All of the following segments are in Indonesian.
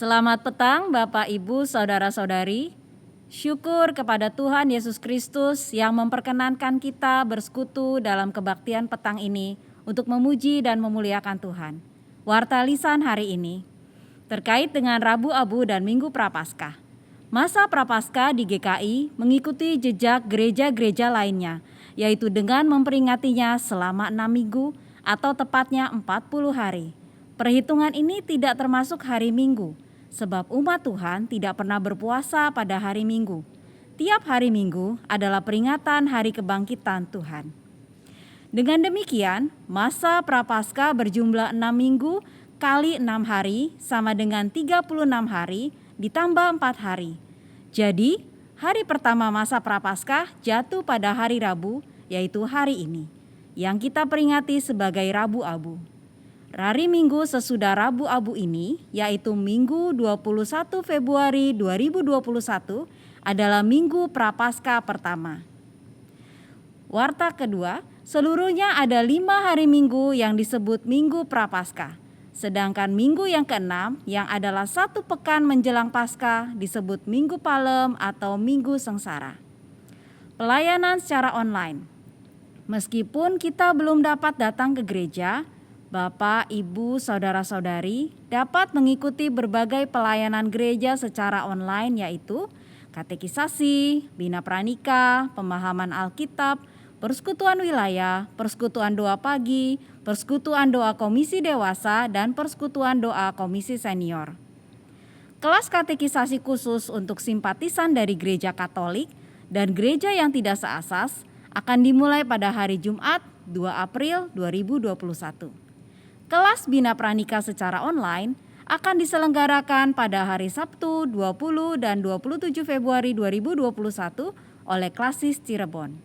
Selamat petang Bapak, Ibu, Saudara-saudari. Syukur kepada Tuhan Yesus Kristus yang memperkenankan kita bersekutu dalam kebaktian petang ini untuk memuji dan memuliakan Tuhan. Warta lisan hari ini terkait dengan Rabu Abu dan Minggu Prapaskah. Masa Prapaskah di GKI mengikuti jejak gereja-gereja lainnya, yaitu dengan memperingatinya selama 6 minggu atau tepatnya 40 hari. Perhitungan ini tidak termasuk hari Minggu, sebab umat Tuhan tidak pernah berpuasa pada hari Minggu. Tiap hari Minggu adalah peringatan hari kebangkitan Tuhan. Dengan demikian, masa Prapaskah berjumlah 6 minggu kali 6 hari sama dengan 36 hari ditambah 4 hari. Jadi, hari pertama masa Prapaskah jatuh pada hari Rabu, yaitu hari ini, yang kita peringati sebagai Rabu Abu. Hari Minggu sesudah Rabu Abu ini, yaitu Minggu 21 Februari 2021, adalah Minggu Prapaskah pertama. Warta kedua, seluruhnya ada 5 hari Minggu yang disebut Minggu Prapaskah. Sedangkan minggu yang keenam yang adalah 1 pekan menjelang Paskah disebut Minggu Palem atau Minggu Sengsara. Pelayanan secara online. Meskipun kita belum dapat datang ke gereja, Bapak, Ibu, Saudara-saudari dapat mengikuti berbagai pelayanan gereja secara online, yaitu katekisasi, bina pranika, pemahaman Alkitab, persekutuan wilayah, persekutuan doa pagi, persekutuan doa komisi dewasa, dan persekutuan doa komisi senior. Kelas katekisasi khusus untuk simpatisan dari gereja Katolik dan gereja yang tidak seasas akan dimulai pada hari Jumat 2 April 2021. Kelas bina pranika secara online akan diselenggarakan pada hari Sabtu 20 dan 27 Februari 2021 oleh Klasis Cirebon.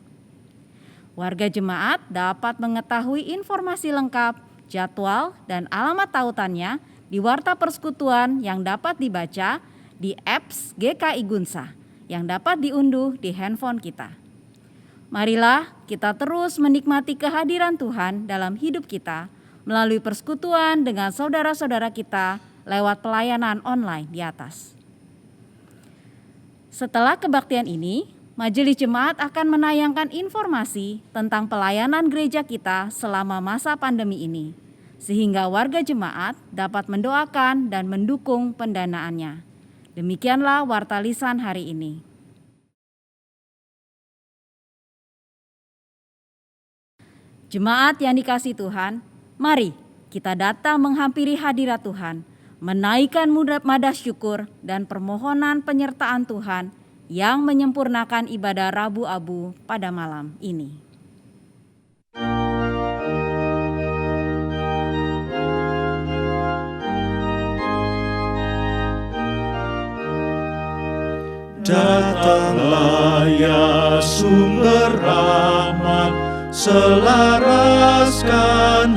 Warga jemaat dapat mengetahui informasi lengkap, jadwal, dan alamat tautannya di Warta Persekutuan yang dapat dibaca di apps GKI Gunsa yang dapat diunduh di handphone kita. Marilah kita terus menikmati kehadiran Tuhan dalam hidup kita melalui persekutuan dengan saudara-saudara kita lewat pelayanan online di atas. Setelah kebaktian ini, Majelis Jemaat akan menayangkan informasi tentang pelayanan gereja kita selama masa pandemi ini, sehingga warga jemaat dapat mendoakan dan mendukung pendanaannya. Demikianlah warta lisan hari ini. Jemaat yang dikasihi Tuhan, mari kita datang menghampiri hadirat Tuhan, menaikkan madah syukur dan permohonan penyertaan Tuhan yang menyempurnakan ibadah Rabu Abu pada malam ini. Datanglah ya sumber rahmat, selaraskan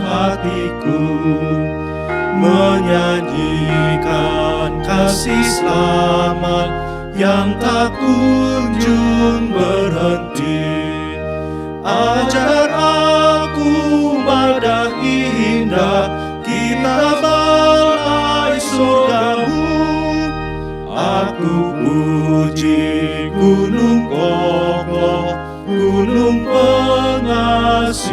hatiku, menyanyikan kasih selamat yang tak kunjung berhenti. Ajar aku madah indah, kita balai surgamu. Aku puji gunung kokoh, gunung pengasihanmu.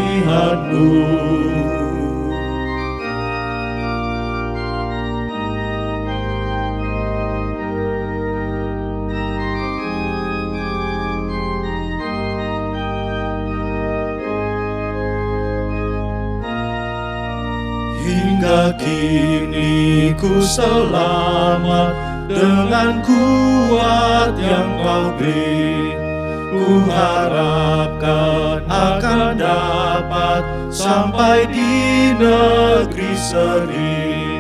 Hingga kini ku selamat dengan kuat yang Kau beri. Ku harapkan akan dapat sampai di negeri seri.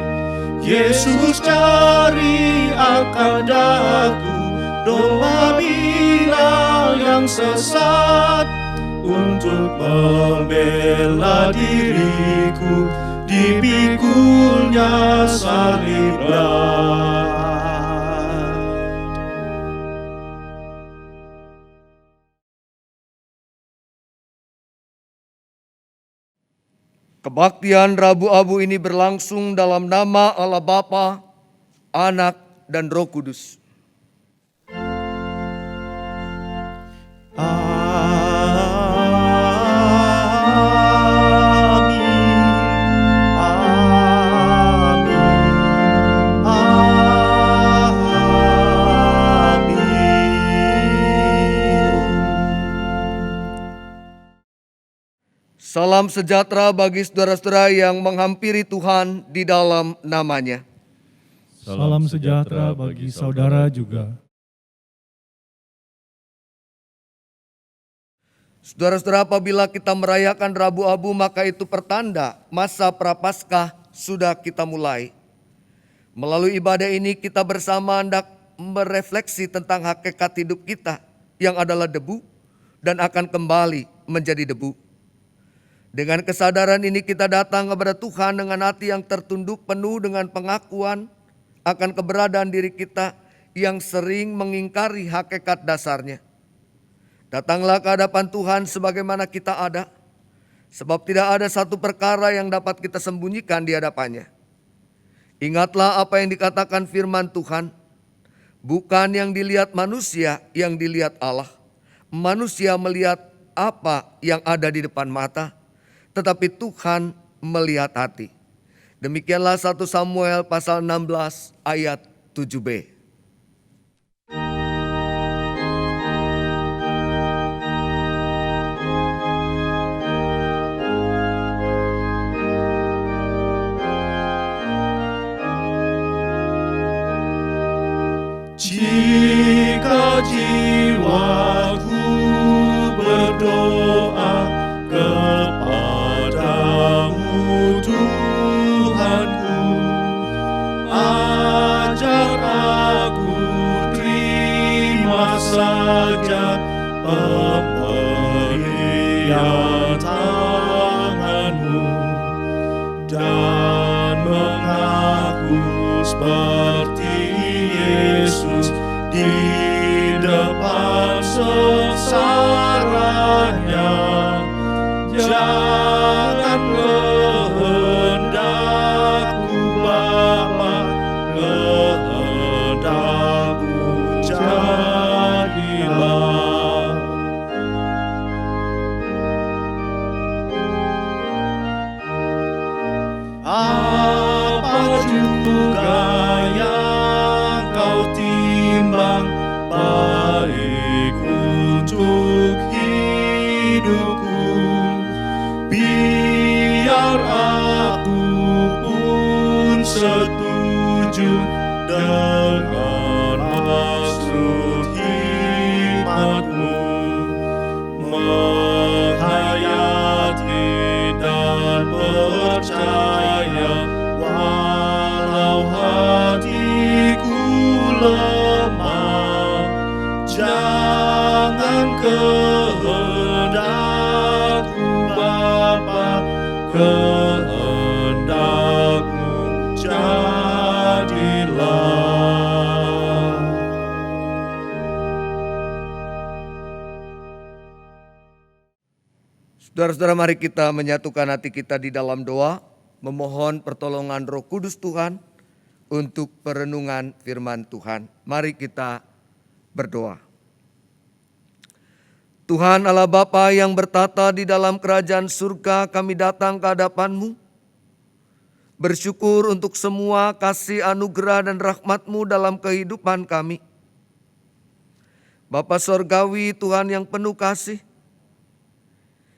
Yesus cari akan daku, domba bila yang sesat, untuk membela diriku dipikulnya saliblah. Kebaktian Rabu Abu ini berlangsung dalam nama Allah Bapa Anak, dan Roh Kudus. Salam sejahtera bagi saudara-saudara yang menghampiri Tuhan di dalam nama-Nya. Salam sejahtera bagi saudara juga. Saudara-saudara, apabila kita merayakan Rabu Abu, maka itu pertanda masa Prapaskah sudah kita mulai. Melalui ibadah ini kita bersama hendak merefleksi tentang hakikat hidup kita yang adalah debu dan akan kembali menjadi debu. Dengan kesadaran ini kita datang kepada Tuhan dengan hati yang tertunduk penuh dengan pengakuan akan keberadaan diri kita yang sering mengingkari hakikat dasarnya. Datanglah ke hadapan Tuhan sebagaimana kita ada, sebab tidak ada satu perkara yang dapat kita sembunyikan di hadapannya. Ingatlah apa yang dikatakan firman Tuhan, bukan yang dilihat manusia, yang dilihat Allah. Manusia melihat apa yang ada di depan mata, tetapi Tuhan melihat hati. Demikianlah 1 Samuel pasal 16 ayat 7b. Jika jiwaku berdoa kepadamu Tuhanku, ajar aku terima saja pemberian tanganmu dan mengaku seperti Yesus di depan sengsaranya. Jangan kehendakku Bapa, kehendakku jadilah. Apa juga yang kau timbang baik untuk hidupku, biar aku pun setuju dengan maksud hikmatmu, menghayati dan percaya walau hatiku lemah. Jangan kehendakku Bapa, kehendakmu jadilah. Saudara-saudara, mari kita menyatukan hati kita di dalam doa, memohon pertolongan Roh Kudus Tuhan untuk perenungan firman Tuhan. Mari kita berdoa. Tuhan Allah Bapa yang bertata di dalam kerajaan surga, kami datang ke hadapan-Mu, bersyukur untuk semua kasih anugerah dan rahmat-Mu dalam kehidupan kami. Bapa Sorgawi, Tuhan yang penuh kasih,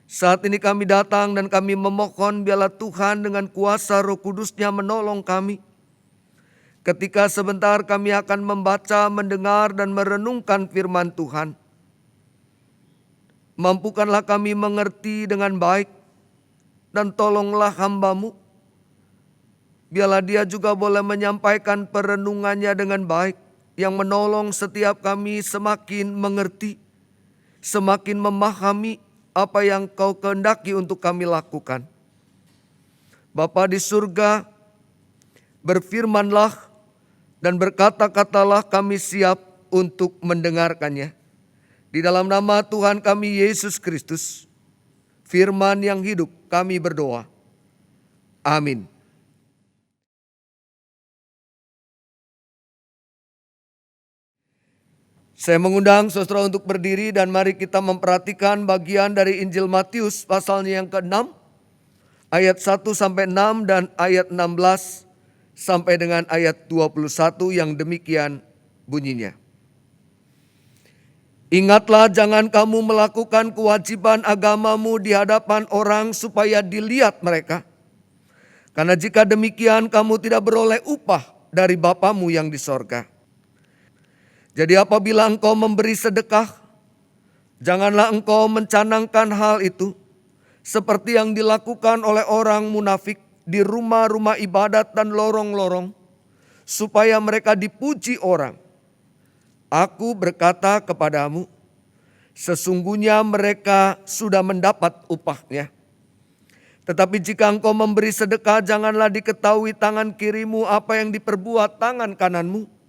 saat ini kami datang dan kami memohon biarlah Tuhan dengan kuasa Roh Kudus-Nya menolong kami. Ketika sebentar kami akan membaca, mendengar dan merenungkan firman Tuhan. Mampukanlah kami mengerti dengan baik dan tolonglah hamba-Mu. Biarlah dia juga boleh menyampaikan perenungannya dengan baik yang menolong setiap kami semakin mengerti, semakin memahami apa yang Kau kehendaki untuk kami lakukan. Bapa di surga, berfirmanlah dan berkata-katalah, kami siap untuk mendengarkannya. Di dalam nama Tuhan kami Yesus Kristus, firman yang hidup, kami berdoa. Amin. Saya mengundang saudara untuk berdiri dan mari kita memperhatikan bagian dari Injil Matius pasalnya yang ke-6, ayat 1 sampai 6 dan ayat 16 sampai dengan ayat 21 yang demikian bunyinya. Ingatlah, jangan kamu melakukan kewajiban agamamu di hadapan orang supaya dilihat mereka. Karena jika demikian kamu tidak beroleh upah dari Bapamu yang di sorga. Jadi apabila engkau memberi sedekah, janganlah engkau mencanangkan hal itu seperti yang dilakukan oleh orang munafik di rumah-rumah ibadat dan lorong-lorong, supaya mereka dipuji orang. Aku berkata kepadamu, sesungguhnya mereka sudah mendapat upahnya. Tetapi jika engkau memberi sedekah, janganlah diketahui tangan kirimu apa yang diperbuat tangan kananmu.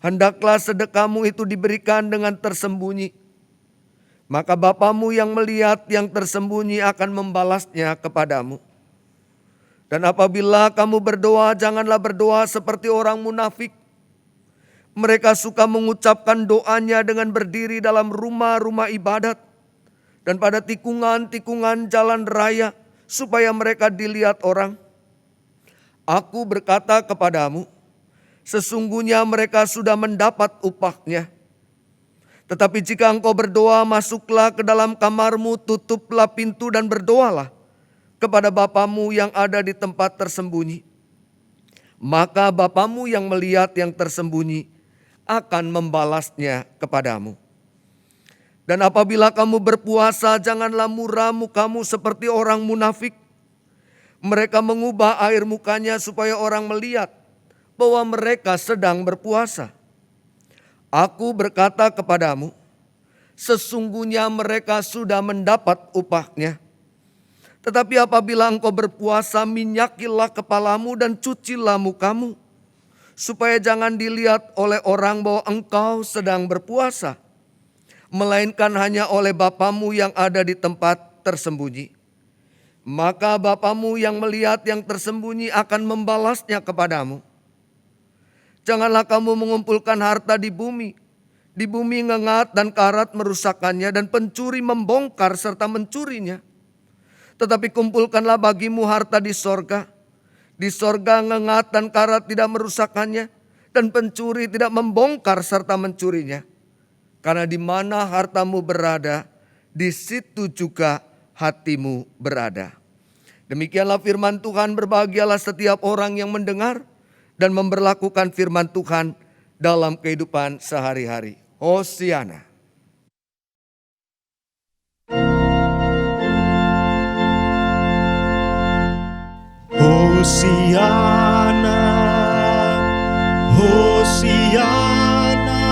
Hendaklah sedekahmu itu diberikan dengan tersembunyi. Maka Bapamu yang melihat yang tersembunyi akan membalasnya kepadamu. Dan apabila kamu berdoa, janganlah berdoa seperti orang munafik. Mereka suka mengucapkan doanya dengan berdiri dalam rumah-rumah ibadat dan pada tikungan-tikungan jalan raya supaya mereka dilihat orang. Aku berkata kepadamu, sesungguhnya mereka sudah mendapat upahnya. Tetapi jika engkau berdoa, masuklah ke dalam kamarmu, tutuplah pintu dan berdoalah kepada Bapamu yang ada di tempat tersembunyi. Maka Bapamu yang melihat yang tersembunyi akan membalasnya kepadamu. Dan apabila kamu berpuasa, janganlah muram mukamu seperti orang munafik. Mereka mengubah air mukanya supaya orang melihat bahwa mereka sedang berpuasa. Aku berkata kepadamu, sesungguhnya mereka sudah mendapat upahnya. Tetapi apabila engkau berpuasa, minyakilah kepalamu dan cucilah mukamu, supaya jangan dilihat oleh orang bahwa engkau sedang berpuasa, melainkan hanya oleh Bapamu yang ada di tempat tersembunyi. Maka Bapamu yang melihat yang tersembunyi akan membalasnya kepadamu. Janganlah kamu mengumpulkan harta di bumi. Di bumi ngengat dan karat merusakkannya dan pencuri membongkar serta mencurinya. Tetapi kumpulkanlah bagimu harta di sorga. Di sorga ngengat dan karat tidak merusakkannya dan pencuri tidak membongkar serta mencurinya. Karena di mana hartamu berada, di situ juga hatimu berada. Demikianlah firman Tuhan, berbahagialah setiap orang yang mendengar dan memberlakukan firman Tuhan dalam kehidupan sehari-hari. Hosiana. Hosiana, Hosiana,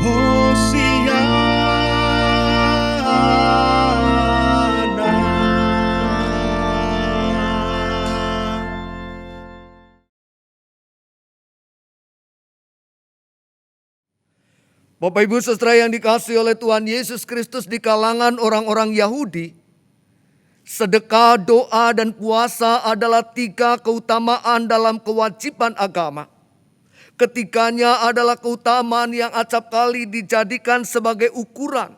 Hosiana. Bapak Ibu Saudara yang dikasihi oleh Tuhan Yesus Kristus, di kalangan orang-orang Yahudi, sedekah, doa, dan puasa adalah 3 keutamaan dalam kewajiban agama. Ketiganya adalah keutamaan yang acap kali dijadikan sebagai ukuran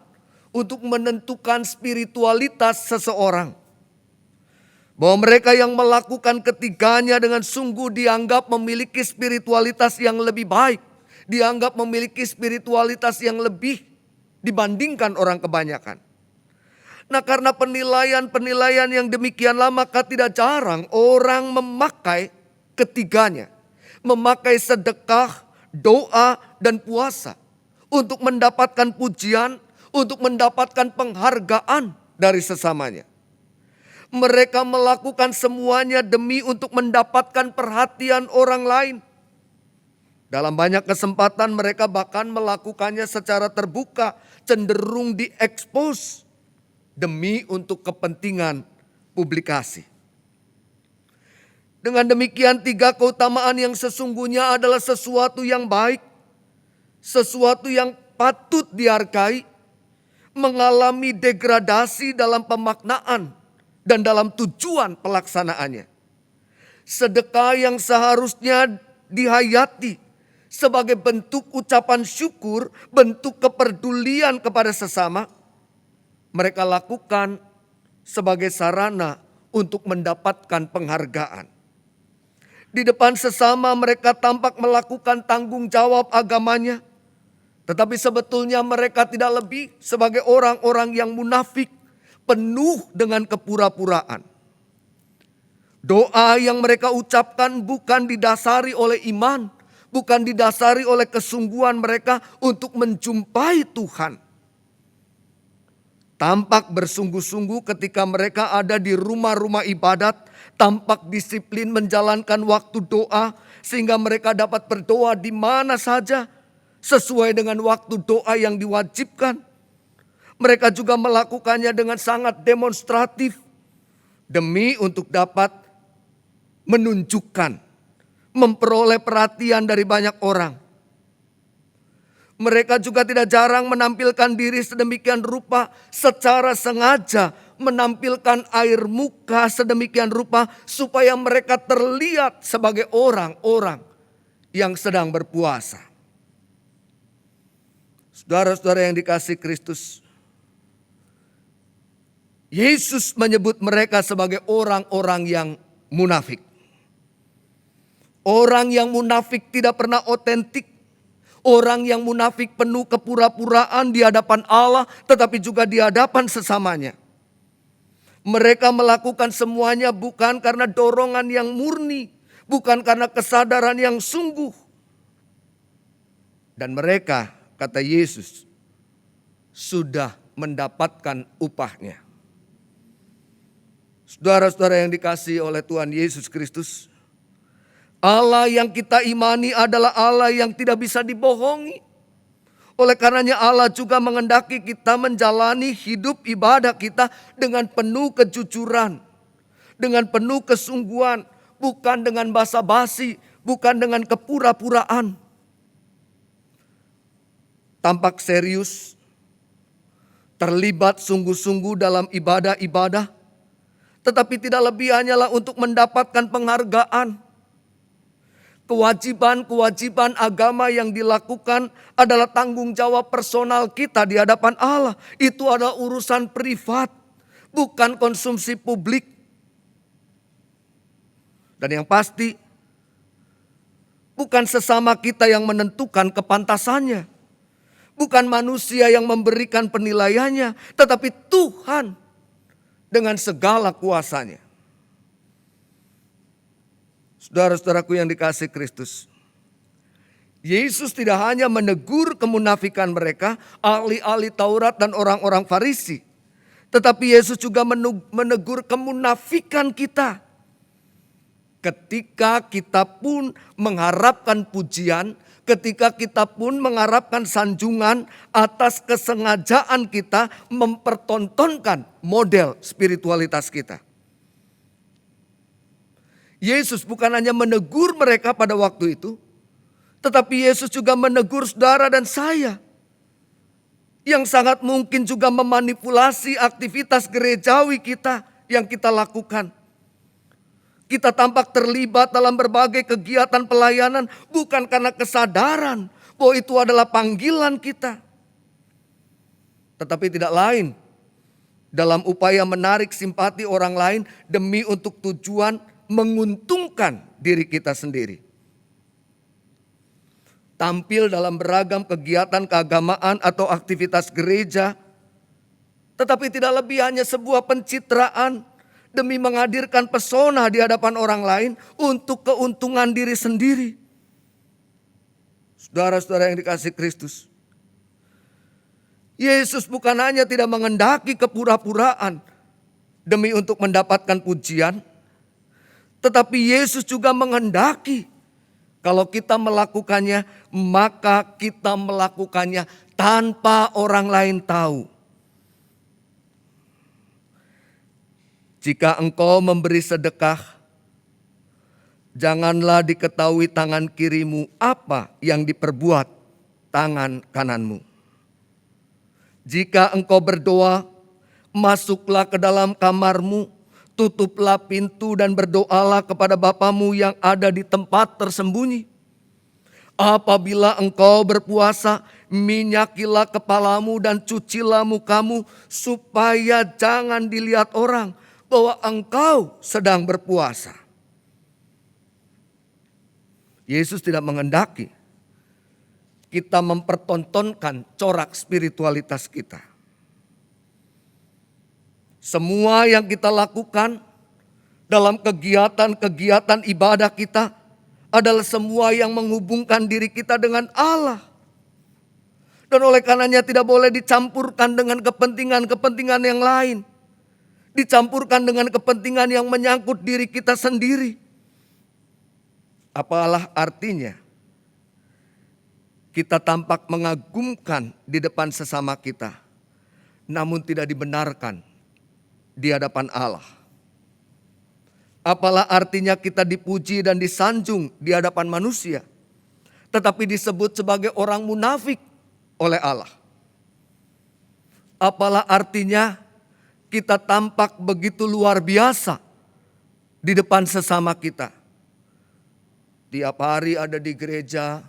untuk menentukan spiritualitas seseorang. Bahwa mereka yang melakukan ketiganya dengan sungguh dianggap memiliki spiritualitas yang lebih baik. Dianggap memiliki spiritualitas yang lebih dibandingkan orang kebanyakan. Nah, karena penilaian yang demikianlah, maka tidak jarang orang memakai ketiganya. Memakai sedekah, doa, dan puasa untuk mendapatkan pujian, untuk mendapatkan penghargaan dari sesamanya. Mereka melakukan semuanya demi untuk mendapatkan perhatian orang lain. Dalam banyak kesempatan mereka bahkan melakukannya secara terbuka, cenderung diekspos demi untuk kepentingan publikasi. Dengan demikian 3 keutamaan yang sesungguhnya adalah sesuatu yang baik, sesuatu yang patut dihargai, mengalami degradasi dalam pemaknaan dan dalam tujuan pelaksanaannya. Sedekah yang seharusnya dihayati, sebagai bentuk ucapan syukur, bentuk kepedulian kepada sesama, mereka lakukan sebagai sarana untuk mendapatkan penghargaan. Di depan sesama mereka tampak melakukan tanggung jawab agamanya, tetapi sebetulnya mereka tidak lebih sebagai orang-orang yang munafik, penuh dengan kepura-puraan. Doa yang mereka ucapkan bukan didasari oleh iman, bukan didasari oleh kesungguhan mereka untuk menjumpai Tuhan. Tampak bersungguh-sungguh ketika mereka ada di rumah-rumah ibadat, tampak disiplin menjalankan waktu doa sehingga mereka dapat berdoa di mana saja sesuai dengan waktu doa yang diwajibkan. Mereka juga melakukannya dengan sangat demonstratif demi untuk dapat menunjukkan, memperoleh perhatian dari banyak orang. Mereka juga tidak jarang menampilkan diri sedemikian rupa secara sengaja, menampilkan air muka sedemikian rupa supaya mereka terlihat sebagai orang-orang yang sedang berpuasa. Saudara-saudara yang dikasihi Kristus, Yesus menyebut mereka sebagai orang-orang yang munafik. Orang yang munafik tidak pernah otentik. Orang yang munafik penuh kepura-puraan di hadapan Allah, tetapi juga di hadapan sesamanya. Mereka melakukan semuanya bukan karena dorongan yang murni, bukan karena kesadaran yang sungguh. Dan mereka, kata Yesus, sudah mendapatkan upahnya. Saudara-saudara yang dikasihi oleh Tuhan Yesus Kristus, Allah yang kita imani adalah Allah yang tidak bisa dibohongi. Oleh karenanya Allah juga mengendaki kita menjalani hidup ibadah kita dengan penuh kejujuran, dengan penuh kesungguhan, bukan dengan basa-basi, bukan dengan kepura-puraan. Tampak serius, terlibat sungguh-sungguh dalam ibadah-ibadah, tetapi tidak lebih hanyalah untuk mendapatkan penghargaan. Kewajiban-kewajiban agama yang dilakukan adalah tanggung jawab personal kita di hadapan Allah. Itu adalah urusan privat, bukan konsumsi publik. Dan yang pasti, bukan sesama kita yang menentukan kepantasannya. Bukan manusia yang memberikan penilaiannya, tetapi Tuhan dengan segala kuasanya. Saudara-saudaraku yang dikasihi Kristus, Yesus tidak hanya menegur kemunafikan mereka, ahli-ahli Taurat dan orang-orang Farisi, tetapi Yesus juga menegur kemunafikan kita. Ketika kita pun mengharapkan pujian, ketika kita pun mengharapkan sanjungan atas kesengajaan kita mempertontonkan model spiritualitas kita. Yesus bukan hanya menegur mereka pada waktu itu, tetapi Yesus juga menegur saudara dan saya yang sangat mungkin juga memanipulasi aktivitas gerejawi kita yang kita lakukan. Kita tampak terlibat dalam berbagai kegiatan pelayanan bukan karena kesadaran bahwa itu adalah panggilan kita, tetapi tidak lain dalam upaya menarik simpati orang lain demi untuk tujuan menguntungkan diri kita sendiri. Tampil dalam beragam kegiatan keagamaan atau aktivitas gereja, tetapi tidak lebih hanya sebuah pencitraan demi menghadirkan pesona di hadapan orang lain untuk keuntungan diri sendiri. Saudara-saudara yang dikasihi Kristus, Yesus bukan hanya tidak mengendaki kepura-puraan demi untuk mendapatkan pujian, tetapi Yesus juga menghendaki kalau kita melakukannya, maka kita melakukannya tanpa orang lain tahu. Jika engkau memberi sedekah, janganlah diketahui tangan kirimu apa yang diperbuat tangan kananmu. Jika engkau berdoa, masuklah ke dalam kamarmu, tutuplah pintu dan berdoalah kepada Bapamu yang ada di tempat tersembunyi. Apabila engkau berpuasa, minyakilah kepalamu dan cucilah mukamu, supaya jangan dilihat orang bahwa engkau sedang berpuasa. Yesus tidak menghendaki kita mempertontonkan corak spiritualitas kita. Semua yang kita lakukan dalam kegiatan-kegiatan ibadah kita adalah semua yang menghubungkan diri kita dengan Allah. Dan oleh karenanya tidak boleh dicampurkan dengan kepentingan-kepentingan yang lain. Dicampurkan dengan kepentingan yang menyangkut diri kita sendiri. Apalah artinya kita tampak mengagumkan di depan sesama kita, namun tidak dibenarkan di hadapan Allah. Apalah artinya kita dipuji dan disanjung di hadapan manusia, tetapi disebut sebagai orang munafik oleh Allah. Apalah artinya kita tampak begitu luar biasa di depan sesama kita. Tiap hari ada di gereja,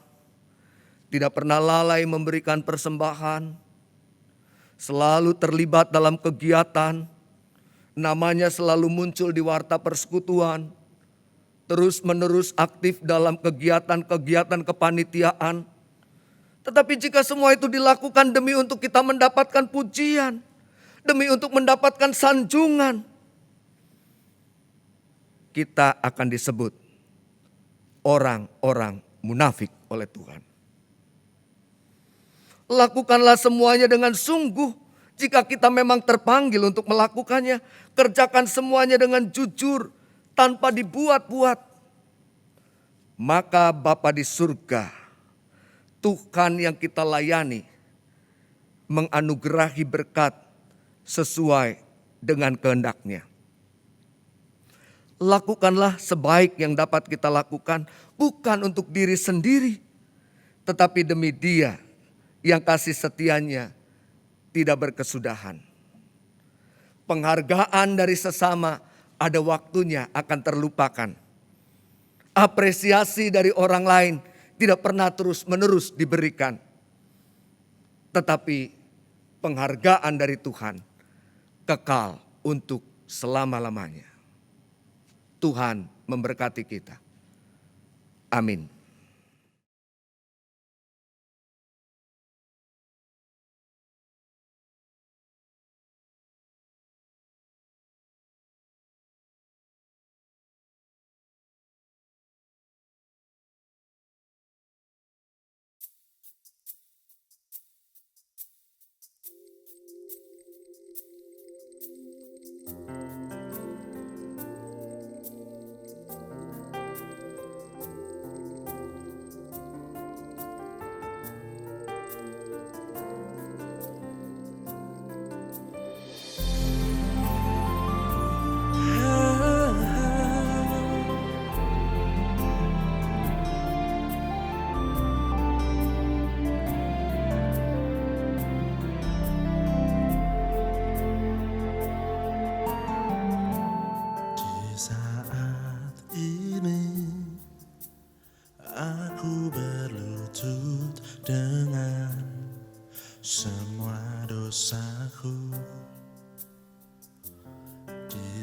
tidak pernah lalai memberikan persembahan, selalu terlibat dalam kegiatan, namanya selalu muncul di warta persekutuan, terus menerus aktif dalam kegiatan-kegiatan kepanitiaan. Tetapi jika semua itu dilakukan demi untuk kita mendapatkan pujian, demi untuk mendapatkan sanjungan, kita akan disebut orang-orang munafik oleh Tuhan. Lakukanlah semuanya dengan sungguh. Jika kita memang terpanggil untuk melakukannya, kerjakan semuanya dengan jujur, tanpa dibuat-buat. Maka Bapa di surga, Tuhan yang kita layani, menganugerahi berkat sesuai dengan kehendak-Nya. Lakukanlah sebaik yang dapat kita lakukan, bukan untuk diri sendiri, tetapi demi Dia yang kasih setianya tidak berkesudahan. Penghargaan dari sesama ada waktunya akan terlupakan. Apresiasi dari orang lain tidak pernah terus-menerus diberikan. Tetapi penghargaan dari Tuhan kekal untuk selama-lamanya. Tuhan memberkati kita. Amin.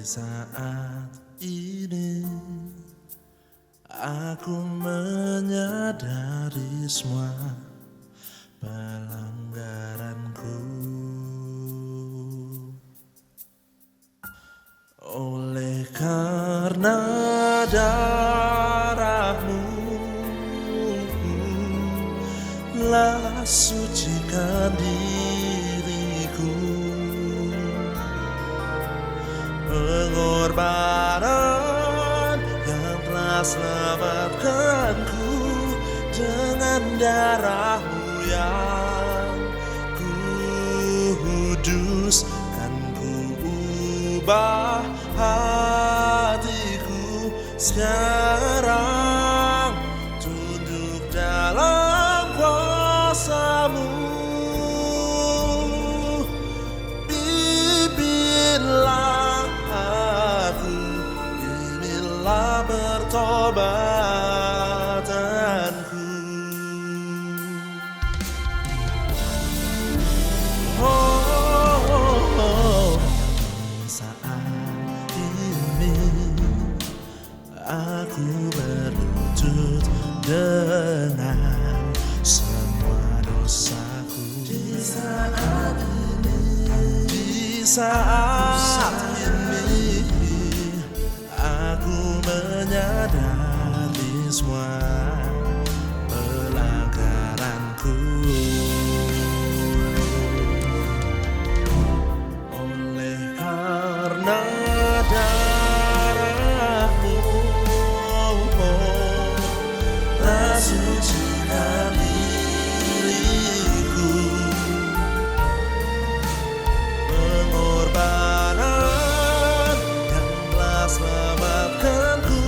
Saat ini aku menyadari semua pelanggaranku. Oleh karena darah-Mu telah sucikan diriku. Pengorbanan yang telah selamatkanku, dengan darah-Mu yang kudus, kan ku ubah hatiku sekarang, tunduk dalam kuasa-Mu. Bertobatanku. dengan semua dosaku. Di saat ini aku menyadari semua pelanggaranku. Oleh karena darahmu telah sucikan diriku, pengorbanan yang telah selamatkanku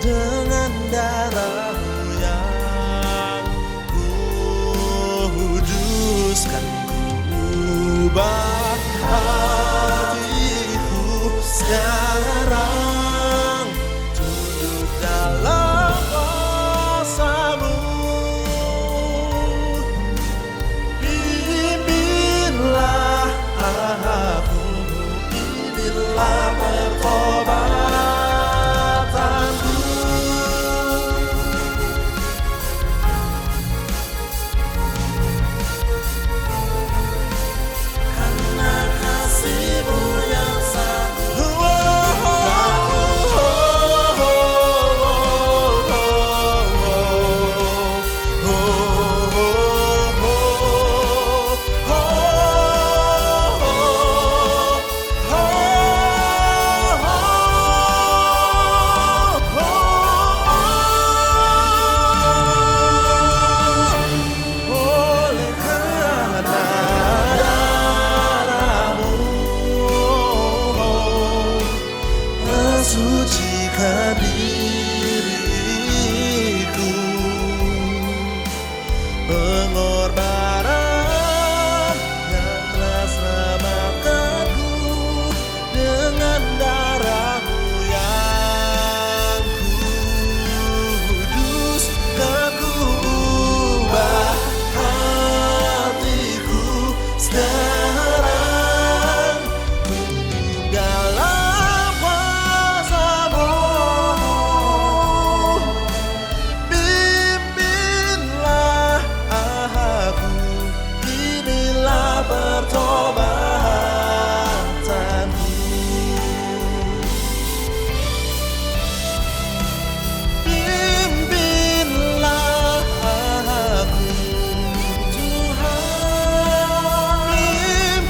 dengan darahmu yang kuduskan. Ubah hatiku sekarang, tunduk dalam kuasa-Mu. Pimpinlah aku, inilah pertobatanku. Karena kasih-Mu yang oleh karena darahmu mensucikan diriku, pengorbanan yang telah selamatkanku dengan darahmu yang kudus. Aku ubah hatiku sekarang, tunduk dalam kuasa-Mu. Pimpinlah aku, inilah pertobatanku. Pimpinlah aku, Tuhan.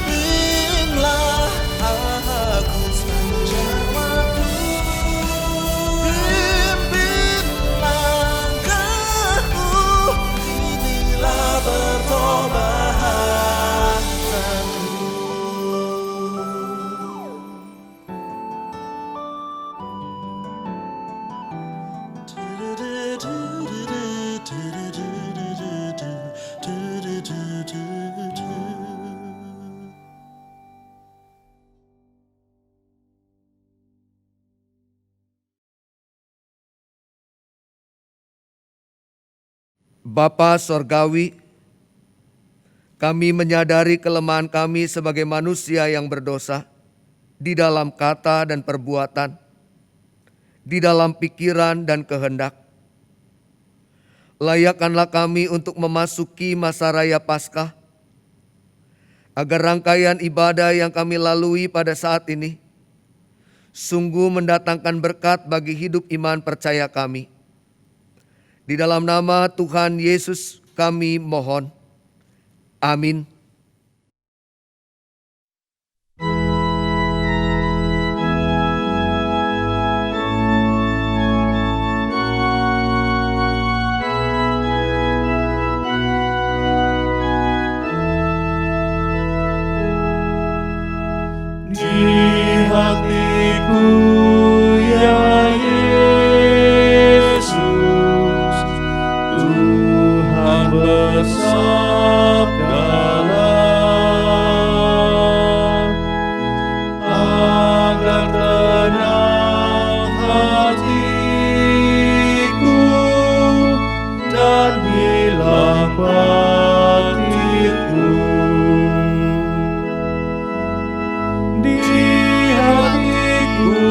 Pimpinlah aku sepanjang waktu. Pimpin langkahku, inilah pertobatanku. Bapa Sorgawi, kami menyadari kelemahan kami sebagai manusia yang berdosa di dalam kata dan perbuatan, di dalam pikiran dan kehendak. Layakkanlah kami untuk memasuki masa raya Paskah, agar rangkaian ibadah yang kami lalui pada saat ini sungguh mendatangkan berkat bagi hidup iman percaya kami. Di dalam nama Tuhan Yesus kami mohon. Amin. Di hatiku ya Yesus, Tuhan bersabdalah, agar tenang hatiku dan hilang batirku. Di hatiku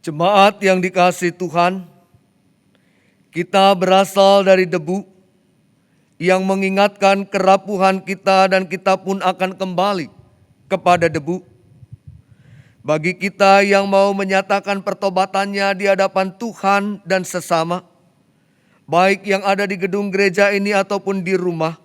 Jemaat yang dikasihi Tuhan, kita berasal dari debu yang mengingatkan kerapuhan kita dan kita pun akan kembali kepada debu. Bagi kita yang mau menyatakan pertobatannya di hadapan Tuhan dan sesama, baik yang ada di gedung gereja ini ataupun di rumah,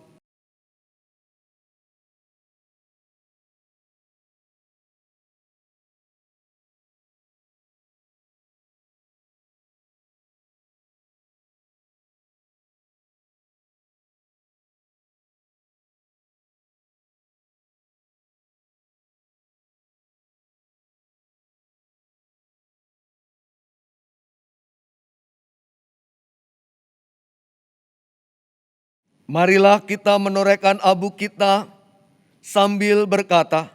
marilah kita menorehkan abu kita sambil berkata,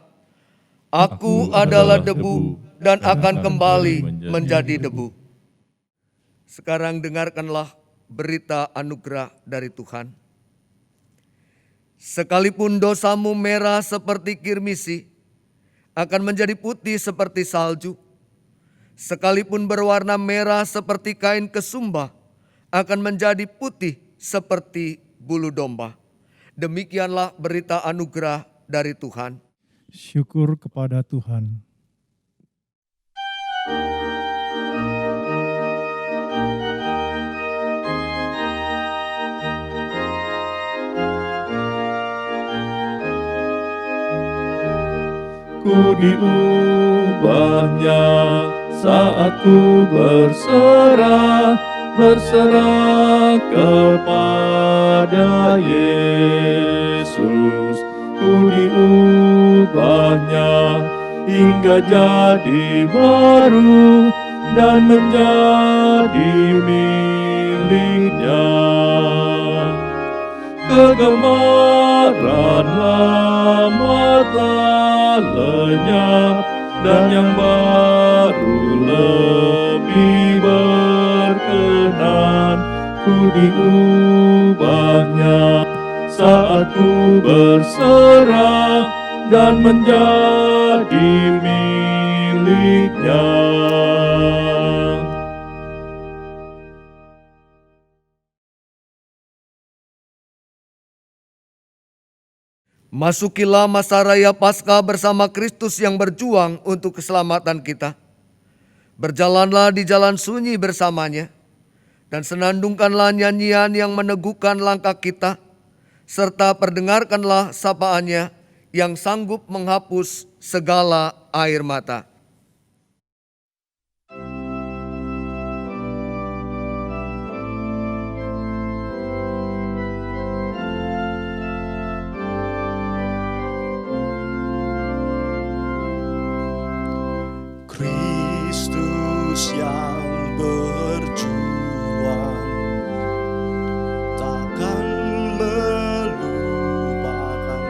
"Aku adalah debu dan akan kembali menjadi debu." Sekarang dengarkanlah berita anugerah dari Tuhan. Sekalipun dosamu merah seperti kirmisi, akan menjadi putih seperti salju. Sekalipun berwarna merah seperti kain kesumba, akan menjadi putih seperti bulu domba. Demikianlah berita anugerah dari Tuhan. Syukur kepada Tuhan. Ku diubahnya saat ku berserah kepada Yesus. Ku diubahnya hingga jadi baru dan menjadi miliknya. Kegemaran lama telah lenyap dan yang baru lebih berkenan. Ku diubahnya saat ku berserah dan menjadi miliknya. Masukilah masa raya Paskah bersama Kristus yang berjuang untuk keselamatan kita. Berjalanlah di jalan sunyi bersamanya, dan senandungkanlah nyanyian yang meneguhkan langkah kita, serta perdengarkanlah sapaannya yang sanggup menghapus segala air mata. Kristus yang berjuang takkan melupakan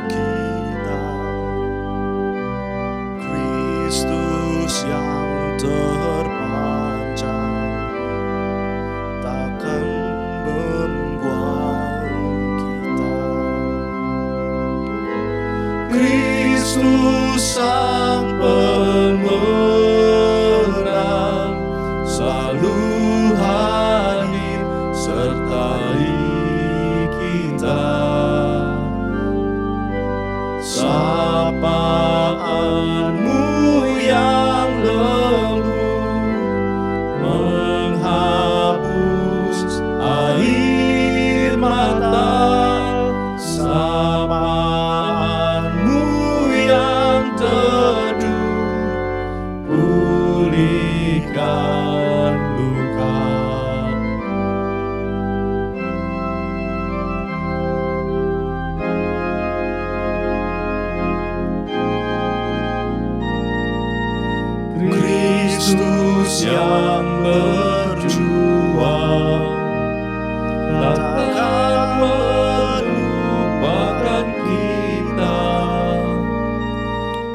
kita. Kristus yang terpanjang takkan membuang kita. Kristus sang pemenang selalu hadir sertai kita. Sapaanmu yang lembut menghapus air mata. Sapaanmu yang teduh pulihkan luka. Kristus yang berjuang takkan melupakan kita.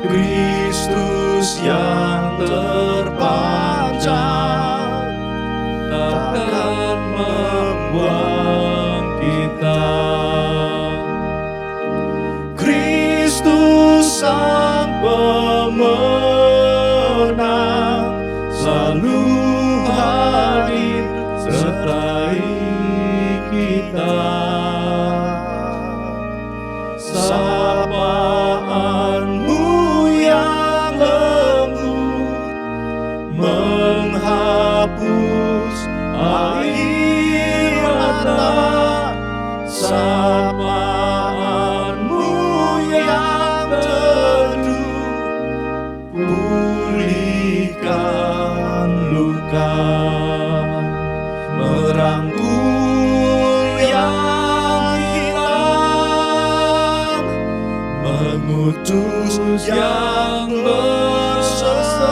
Kristus yang terpanjang takkan membuang kita. Kristus sang pemenang selalu hadir sertai kita. Sapaan-Mu yang lembut menghapus air mata. Sapaan-Mu yang teduh pulihkan luka, merangkul yang hilang, mengutus yang berserahan.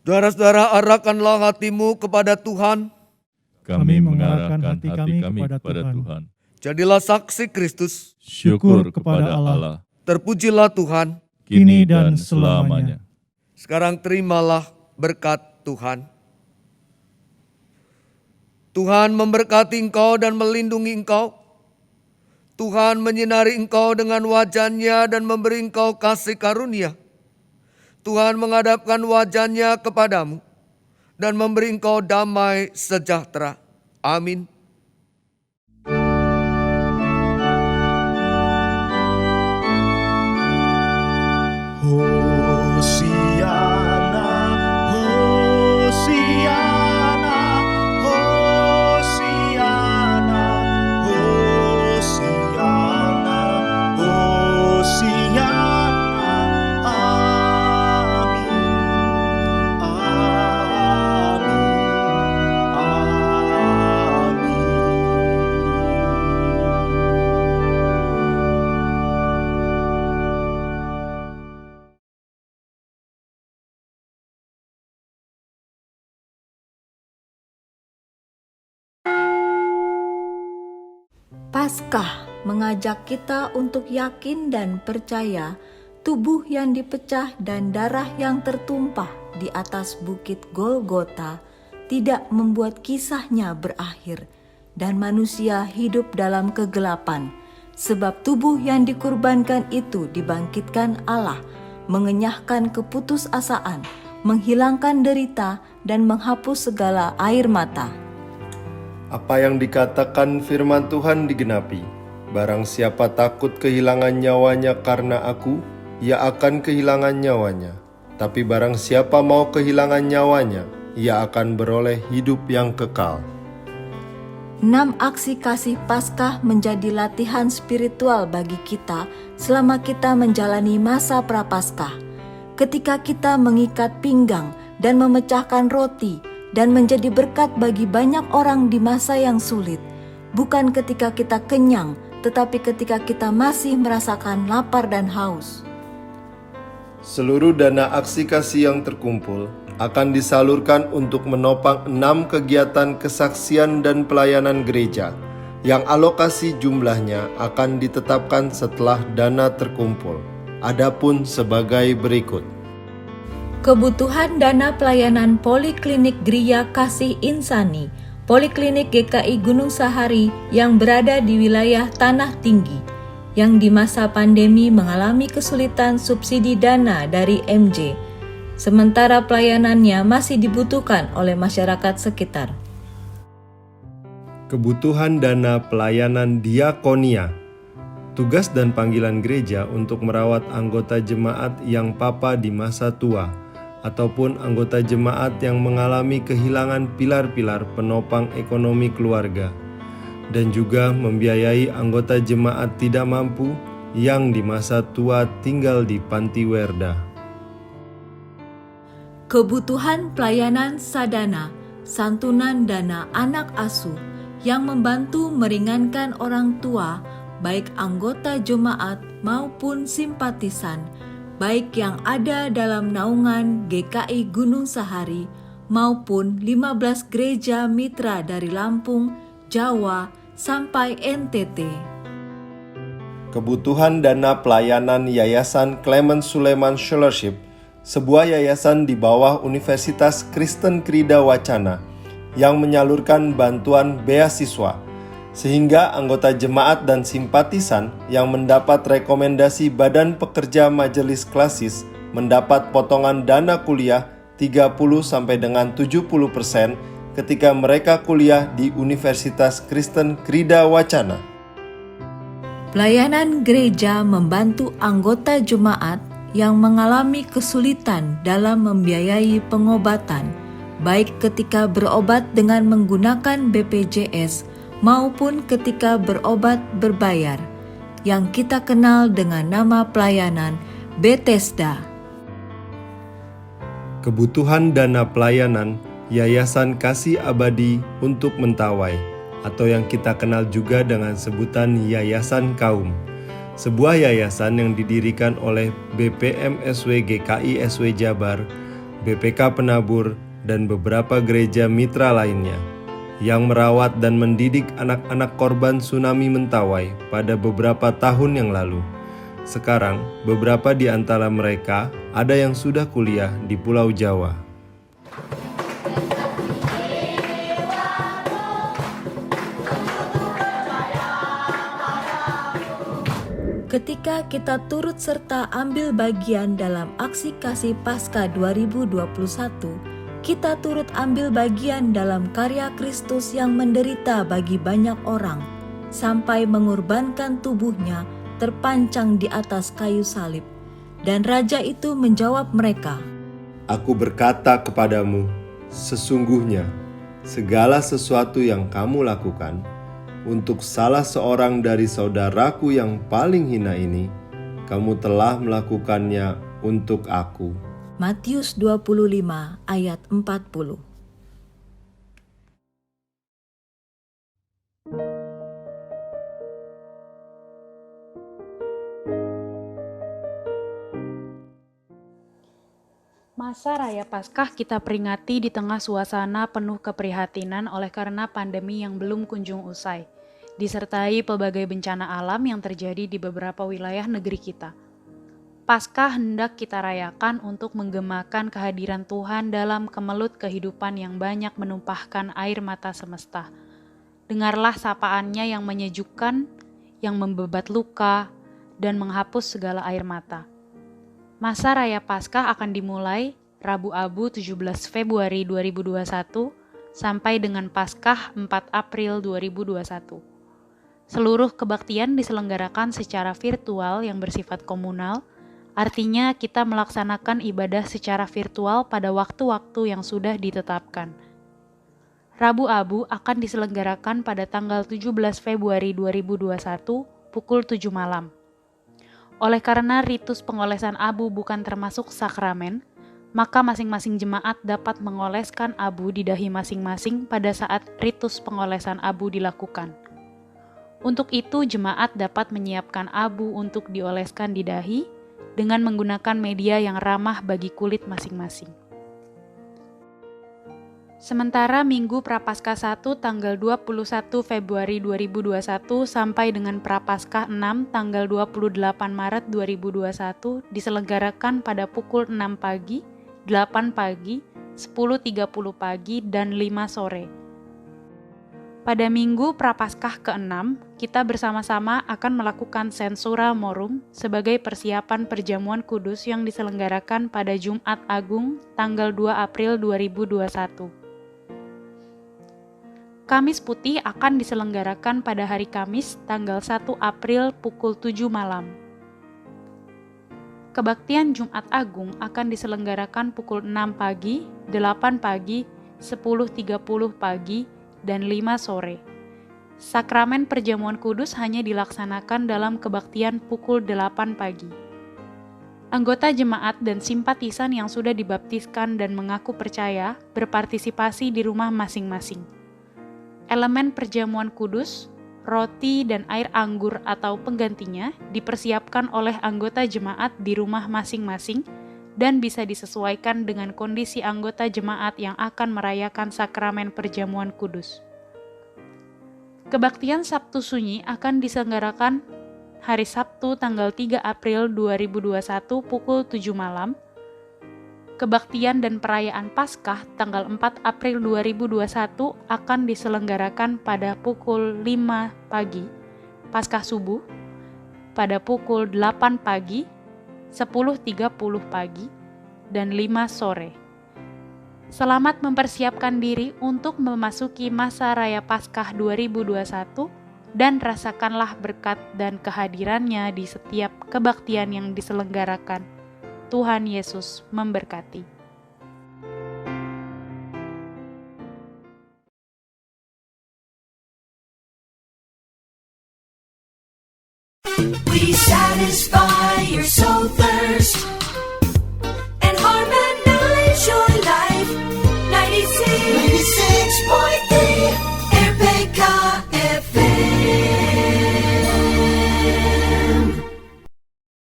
Saudara-saudara, arahkanlah hatimu kepada Tuhan. Kami mengarahkan hati kami kepada Tuhan. Jadilah saksi Kristus. Syukur kepada Allah, Terpujilah Tuhan. kini dan selamanya. Sekarang terimalah berkat Tuhan. Tuhan memberkati engkau dan melindungi engkau. Tuhan menyinari engkau dengan wajah-Nya dan memberi engkau kasih karunia. Tuhan menghadapkan wajah-Nya kepadamu dan memberi engkau damai sejahtera. Amin. Hosiana, Hosiana, Hosiana, Hosiana, Hosiana. Amin, amin, amin. Paskah mengajak kita untuk yakin dan percaya tubuh yang dipecah dan darah yang tertumpah di atas bukit Golgota tidak membuat kisahnya berakhir dan manusia hidup dalam kegelapan, sebab tubuh yang dikurbankan itu dibangkitkan Allah, mengenyahkan keputusasaan, menghilangkan derita dan menghapus segala air mata. Apa yang dikatakan firman Tuhan digenapi, barang siapa takut kehilangan nyawanya karena aku, ia akan kehilangan nyawanya. Tapi barang siapa mau kehilangan nyawanya, ia akan beroleh hidup yang kekal. 6 aksi kasih Paskah menjadi latihan spiritual bagi kita selama kita menjalani masa Prapaskah. Ketika kita mengikat pinggang dan memecahkan roti dan menjadi berkat bagi banyak orang di masa yang sulit, bukan ketika kita kenyang, tetapi ketika kita masih merasakan lapar dan haus. Seluruh dana aksi kasih yang terkumpul akan disalurkan untuk menopang 6 kegiatan kesaksian dan pelayanan gereja, yang alokasi jumlahnya akan ditetapkan setelah dana terkumpul. Adapun sebagai berikut. Kebutuhan dana pelayanan Poliklinik Gria Kasih Insani, Poliklinik GKI Gunung Sahari yang berada di wilayah Tanah Tinggi, yang di masa pandemi mengalami kesulitan subsidi dana dari MJ, sementara pelayanannya masih dibutuhkan oleh masyarakat sekitar. Kebutuhan dana pelayanan diakonia, tugas dan panggilan gereja untuk merawat anggota jemaat yang papa di masa tua, ataupun anggota jemaat yang mengalami kehilangan pilar-pilar penopang ekonomi keluarga, dan juga membiayai anggota jemaat tidak mampu yang di masa tua tinggal di panti werda. Kebutuhan pelayanan sadana, santunan dana anak asuh yang membantu meringankan orang tua, baik anggota jemaat maupun simpatisan, baik yang ada dalam naungan GKI Gunung Sahari maupun 15 gereja mitra dari Lampung, Jawa, sampai NTT. Kebutuhan dana pelayanan Yayasan Clement Suleman Scholarship, sebuah yayasan di bawah Universitas Kristen Krida Wacana yang menyalurkan bantuan beasiswa, sehingga anggota jemaat dan simpatisan yang mendapat rekomendasi Badan Pekerja Majelis Klasis mendapat potongan dana kuliah 30 sampai dengan 70% ketika mereka kuliah di Universitas Kristen Krida Wacana. Pelayanan gereja membantu anggota jemaat yang mengalami kesulitan dalam membiayai pengobatan, baik ketika berobat dengan menggunakan BPJS maupun ketika berobat berbayar, yang kita kenal dengan nama pelayanan Bethesda. Kebutuhan dana pelayanan Yayasan Kasih Abadi untuk Mentawai, atau yang kita kenal juga dengan sebutan Yayasan Kaum, sebuah yayasan yang didirikan oleh BPMSW GKI SW Jabar, BPK Penabur, dan beberapa gereja mitra lainnya, yang merawat dan mendidik anak-anak korban tsunami Mentawai pada beberapa tahun yang lalu. Sekarang, beberapa di antara mereka ada yang sudah kuliah di Pulau Jawa. Ketika kita turut serta ambil bagian dalam aksi kasih Paskah 2021, kita turut ambil bagian dalam karya Kristus yang menderita bagi banyak orang, sampai mengorbankan tubuhnya terpancang di atas kayu salib. Dan Raja itu menjawab mereka, Aku berkata kepadamu, sesungguhnya segala sesuatu yang kamu lakukan untuk salah seorang dari saudaraku yang paling hina ini, kamu telah melakukannya untuk aku. Matius 25 ayat 40. Masa Raya Paskah kita peringati di tengah suasana penuh keprihatinan oleh karena pandemi yang belum kunjung usai, disertai pelbagai bencana alam yang terjadi di beberapa wilayah negeri kita. Paskah hendak kita rayakan untuk menggemakan kehadiran Tuhan dalam kemelut kehidupan yang banyak menumpahkan air mata semesta. Dengarlah sapaannya yang menyejukkan, yang membebat luka, dan menghapus segala air mata. Masa Raya Paskah akan dimulai Rabu Abu 17 Februari 2021 sampai dengan Paskah 4 April 2021. Seluruh kebaktian diselenggarakan secara virtual yang bersifat komunal. Artinya kita melaksanakan ibadah secara virtual pada waktu-waktu yang sudah ditetapkan. Rabu Abu akan diselenggarakan pada tanggal 17 Februari 2021 pukul 7 malam. Oleh karena ritus pengolesan abu bukan termasuk sakramen, maka masing-masing jemaat dapat mengoleskan abu di dahi masing-masing pada saat ritus pengolesan abu dilakukan. Untuk itu, jemaat dapat menyiapkan abu untuk dioleskan di dahi dengan menggunakan media yang ramah bagi kulit masing-masing. Sementara Minggu Prapaskah 1 tanggal 21 Februari 2021 sampai dengan Prapaskah 6 tanggal 28 Maret 2021 diselenggarakan pada pukul 6 pagi, 8 pagi, 10.30 pagi, dan 5 sore. Pada Minggu Prapaskah ke-6, kita bersama-sama akan melakukan Sensura Morum sebagai persiapan perjamuan kudus yang diselenggarakan pada Jumat Agung tanggal 2 April 2021. Kamis Putih akan diselenggarakan pada hari Kamis tanggal 1 April pukul 7 malam. Kebaktian Jumat Agung akan diselenggarakan pukul 6 pagi, 8 pagi, 10.30 pagi, dan 5 sore. Sakramen perjamuan kudus hanya dilaksanakan dalam kebaktian pukul 8 pagi. Anggota jemaat dan simpatisan yang sudah dibaptiskan dan mengaku percaya berpartisipasi di rumah masing-masing. Elemen perjamuan kudus, roti dan air anggur atau penggantinya dipersiapkan oleh anggota jemaat di rumah masing-masing dan bisa disesuaikan dengan kondisi anggota jemaat yang akan merayakan sakramen perjamuan kudus. Kebaktian Sabtu Sunyi akan diselenggarakan hari Sabtu tanggal 3 April 2021 pukul 7 malam. Kebaktian dan perayaan Paskah tanggal 4 April 2021 akan diselenggarakan pada pukul 5 pagi, Paskah subuh, pada pukul 8 pagi, 10.30 pagi, dan 5 sore. Selamat mempersiapkan diri untuk memasuki masa Raya Paskah 2021 dan rasakanlah berkat dan kehadirannya di setiap kebaktian yang diselenggarakan. Tuhan Yesus memberkati. We satisfy your soul thirst